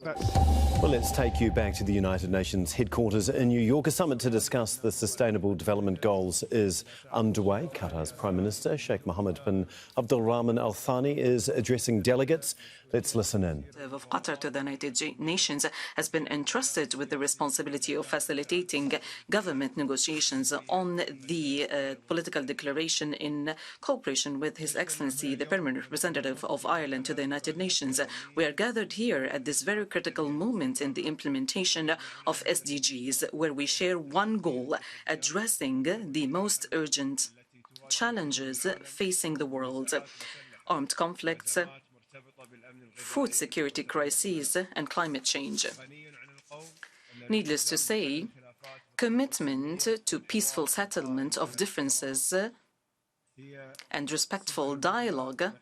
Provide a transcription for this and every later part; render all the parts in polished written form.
Well, let's take you back to the United Nations headquarters in New York. A summit to discuss the Sustainable Development Goals is underway. Qatar's Prime Minister, Sheikh Mohammed bin Abdulrahman Al Thani, is addressing delegates. Let's listen in. Of Qatar to the United Nations has been entrusted with the responsibility of facilitating government negotiations on the political declaration in cooperation with His Excellency, the Permanent Representative of Ireland to the United Nations. We are gathered here at this very critical moment in the implementation of SDGs, where we share one goal: addressing the most urgent challenges facing the world: armed conflicts, food security crises, and climate change. Needless to say, commitment to peaceful settlement of differences and respectful dialogue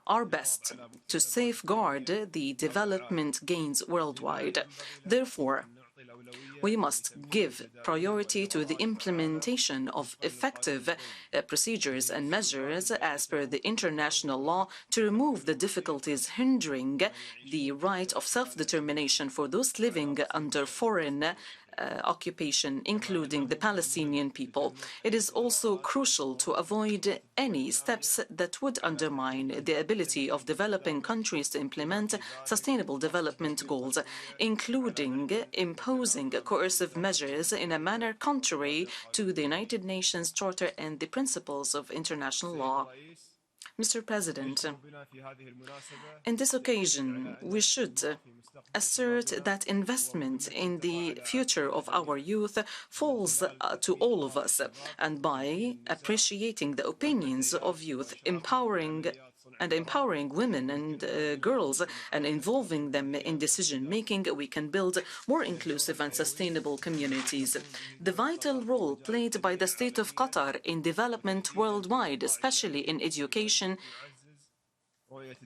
are best to safeguard the development gains worldwide. Therefore, we must give priority to the implementation of effective procedures and measures as per the international law to remove the difficulties hindering the right of self-determination for those living under foreign occupation, including the Palestinian people. It is also crucial to avoid any steps that would undermine the ability of developing countries to implement sustainable development goals, including imposing coercive measures in a manner contrary to the United Nations Charter and the principles of international law. Mr. President, in this occasion, we should assert that investment in the future of our youth falls to all of us, and by appreciating the opinions of youth, empowering women and girls and involving them in decision-making, we can build more inclusive and sustainable communities. The vital role played by the State of Qatar in development worldwide, especially in education,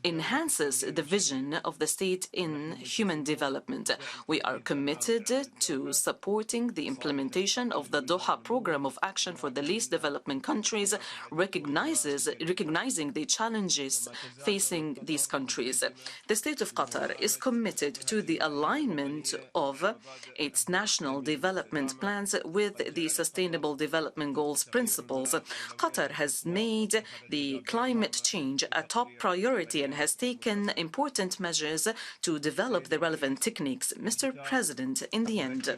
enhances the vision of the state in human development. We are committed to supporting the implementation of the Doha Programme of Action for the Least Developed Countries, recognizing the challenges facing these countries. The State of Qatar is committed to the alignment of its national development plans with the Sustainable Development Goals principles. Qatar has made the climate change a top priority and has taken important measures to develop the relevant techniques. Mr. President, in the end,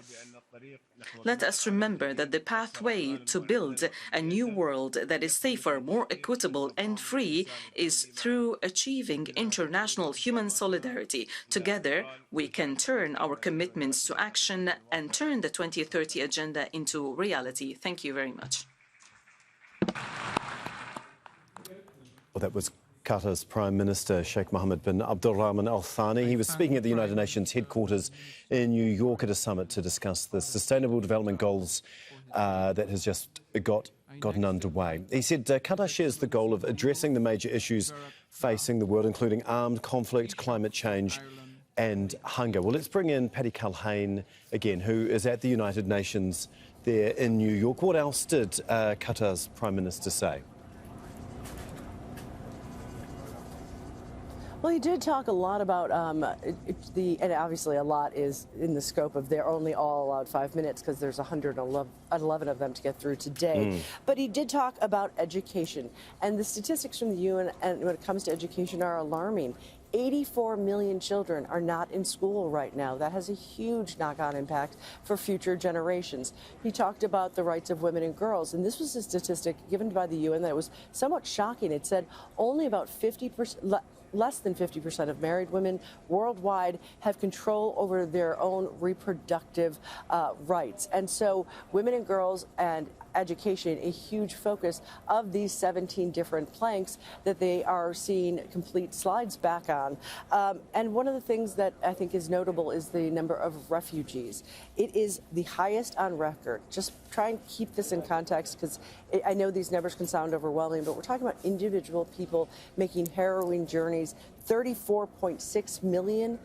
let us remember that the pathway to build a new world that is safer, more equitable and free is through achieving international human solidarity. Together, we can turn our commitments to action and turn the 2030 agenda into reality. Thank you very much. Well, that was Qatar's Prime Minister, Sheikh Mohammed bin Abdulrahman Al Thani. He was speaking at the United Nations headquarters in New York at a summit to discuss the Sustainable Development Goals that has just gotten underway. He said Qatar shares the goal of addressing the major issues facing the world, including armed conflict, climate change and hunger. Well, let's bring in Paddy Culhane again, who is at the United Nations there in New York. What else did Qatar's Prime Minister say? Well, he did talk a lot about and obviously a lot is in the scope of they're only all allowed 5 minutes because there's 111 of them to get through today. But he did talk about education, and the statistics from the UN and when it comes to education are alarming. 84 million children are not in school right now. That has a huge knock-on impact for future generations. He talked about the rights of women and girls, and this was a statistic given by the UN that was somewhat shocking. It said only about 50%, less than 50% of married women worldwide have control over their own reproductive rights. And so women and girls and education, a huge focus of these 17 different planks that they are seeing complete slides back on. And one of the things that I think is notable is the number of refugees. It is the highest on record. Just try and keep this in context, because I know these numbers can sound overwhelming, but we're talking about individual people making harrowing journeys. 34.6 million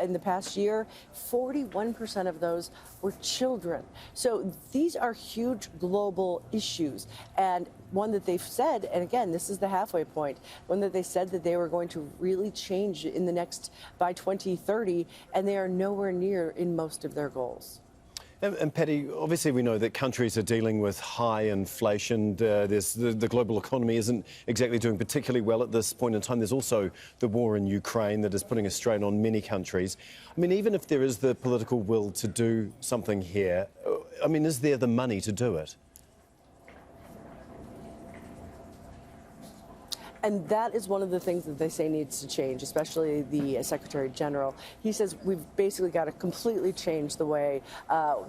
in the past year. 41% of those were children. So these are huge global issues, and one that they've said, and again, this is the halfway point, one that they said that they were going to really change in the by 2030, and they are nowhere near in most of their goals. And Patty, obviously we know that countries are dealing with high inflation. The global economy isn't exactly doing particularly well at this point in time. There's also the war in Ukraine that is putting a strain on many countries. I mean, even if there is the political will to do something here, I mean, is there the money to do it? And that is one of the things that they say needs to change, especially the Secretary General. He says we've basically got to completely change the way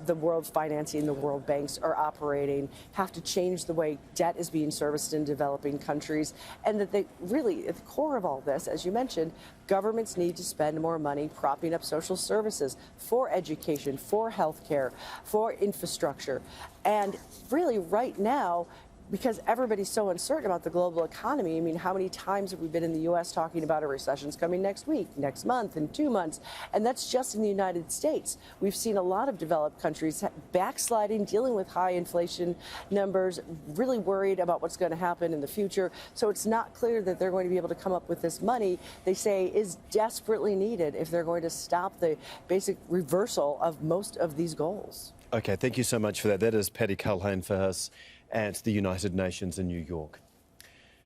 the world's financing, the world banks are operating, have to change the way debt is being serviced in developing countries, and that they really, at the core of all this, as you mentioned, governments need to spend more money propping up social services for education, for healthcare, for infrastructure. And really right now, because everybody's so uncertain about the global economy. I mean, how many times have we been in the U.S. talking about a recession's coming next week, next month, in 2 months? And that's just in the United States. We've seen a lot of developed countries backsliding, dealing with high inflation numbers, really worried about what's going to happen in the future. So it's not clear that they're going to be able to come up with this money they say is desperately needed if they're going to stop the basic reversal of most of these goals. OK, thank you so much for that. That is Patty Culhane for us at the United Nations in New York.